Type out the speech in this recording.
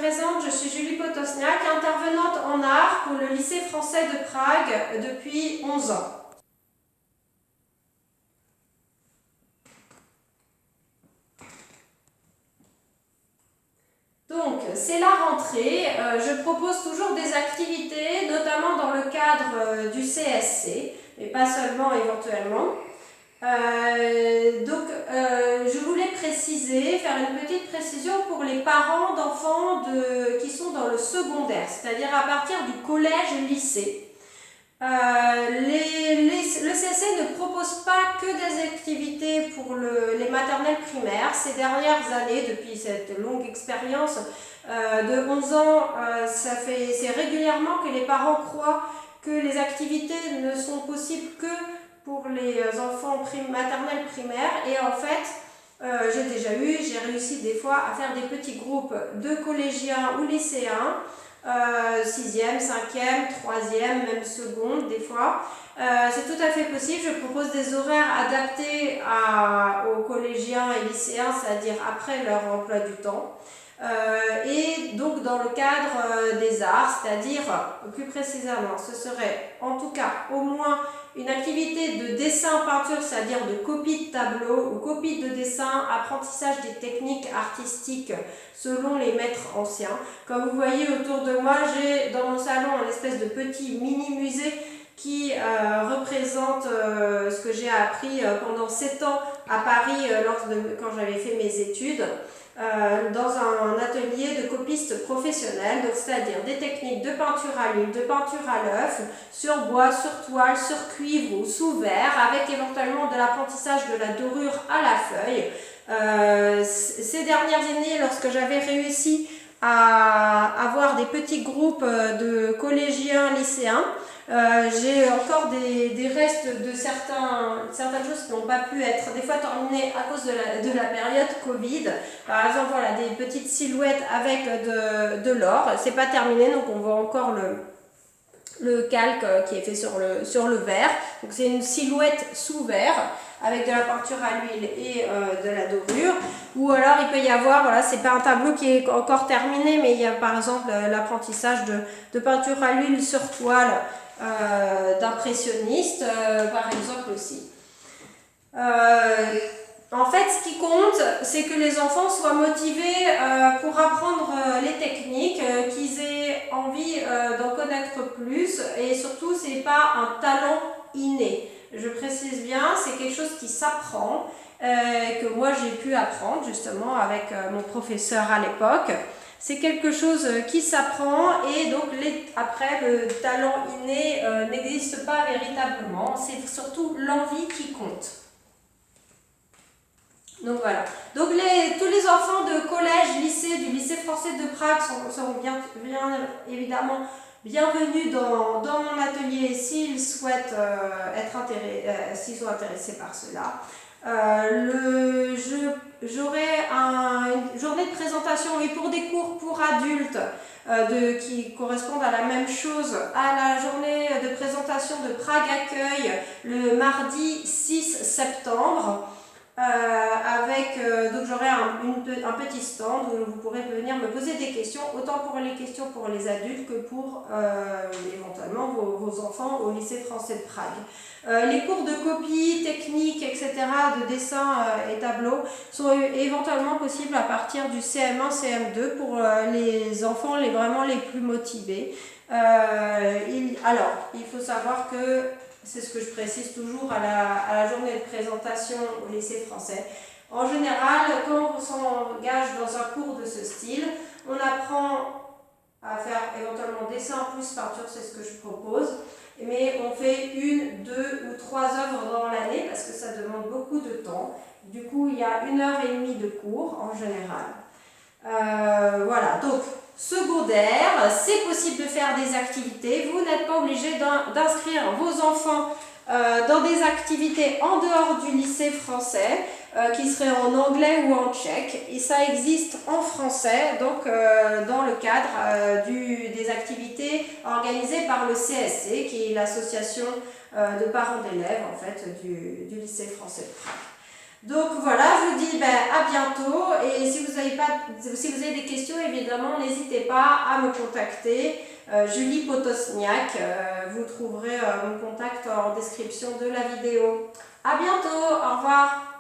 présente, je suis Julie Potosniak, intervenante en art pour le lycée français de Prague depuis 11 ans. Donc, c'est la rentrée, je propose toujours des activités, notamment dans le cadre du CSC, mais pas seulement éventuellement. Je voulais faire une petite précision pour les parents d'enfants qui sont dans le secondaire, c'est-à-dire à partir du collège-lycée. Le CSC ne propose pas que des activités pour les maternelles primaires. Ces dernières années, depuis cette longue expérience de 11 ans, c'est régulièrement que les parents croient que les activités ne sont possibles que pour les enfants maternelles primaires. Et en fait, j'ai réussi des fois à faire des petits groupes de collégiens ou lycéens, 6e, 5e, 3e, même seconde des fois. C'est tout à fait possible. Je propose des horaires adaptés aux collégiens et lycéens, c'est-à-dire après leur emploi du temps. Et donc dans le cadre des arts, c'est-à-dire plus précisément, ce serait en tout cas au moins une activité de dessin-peinture, c'est-à-dire de copie de tableau ou copie de dessin, apprentissage des techniques artistiques selon les maîtres anciens. Comme vous voyez autour de moi, j'ai dans mon salon un espèce de petit mini-musée qui représente ce que j'ai appris pendant 7 ans à Paris quand j'avais fait mes études. Dans un atelier de copiste professionnel, c'est-à-dire des techniques de peinture à l'huile, de peinture à l'œuf, sur bois, sur toile, sur cuivre ou sous verre, avec éventuellement de l'apprentissage de la dorure à la feuille. Ces dernières années, lorsque j'avais réussi à avoir des petits groupes de collégiens, lycéens, j'ai encore des restes de certaines choses qui n'ont pas pu être des fois terminées à cause de la période Covid. Par exemple, voilà, des petites silhouettes avec de l'or. C'est pas terminé, donc on voit encore le calque qui est fait sur le verre. Donc c'est une silhouette sous verre avec de la peinture à l'huile et de la dorure. Ou alors il peut y avoir, voilà, c'est pas un tableau qui est encore terminé, mais il y a par exemple l'apprentissage de peinture à l'huile sur toile d'impressionnistes, par exemple aussi. En fait, ce qui compte, c'est que les enfants soient motivés pour apprendre les techniques, qu'ils aient envie d'en connaître plus, et surtout, ce n'est pas un talent inné. Je précise bien, c'est quelque chose qui s'apprend, que moi j'ai pu apprendre justement avec mon professeur à l'époque. C'est quelque chose qui s'apprend et donc après le talent inné n'existe pas véritablement, c'est surtout l'envie qui compte. Donc voilà. Donc tous les enfants de collège, lycée, du lycée français de Prague sont bien évidemment bienvenus dans mon atelier s'ils souhaitent s'ils sont intéressés par cela. J'aurai une journée de présentation et pour des cours pour adultes qui correspondent à la même chose, à la journée de présentation de Prague Accueil le mardi 6 septembre. Donc j'aurai un petit stand où vous pourrez venir me poser des questions, autant pour les questions pour les adultes que pour éventuellement vos enfants au lycée français de Prague. Les cours de copie, technique, etc., de dessin et tableau sont éventuellement possibles à partir du CM1, CM2 pour les enfants vraiment les plus motivés. Il faut savoir que c'est ce que je précise toujours à la journée de présentation au lycée français. En général, quand on s'engage dans un cours de ce style, on apprend à faire éventuellement dessin plus peinture, c'est ce que je propose, mais on fait 1, 2 ou 3 œuvres dans l'année parce que ça demande beaucoup de temps. Du coup, il y a 1h30 de cours en général. Voilà, donc secondaire, c'est possible de faire des activités. Vous n'êtes pas obligé d'inscrire vos enfants dans des activités en dehors du lycée français, qui seraient en anglais ou en tchèque. Et ça existe en français, donc dans le cadre des activités organisées par le CSC, qui est l'association de parents d'élèves en fait, du lycée français de Prague. Donc voilà, je vous dis à bientôt et si vous avez des questions, évidemment, n'hésitez pas à me contacter. Julie Potosniak, vous trouverez mon contact en description de la vidéo. À bientôt, au revoir.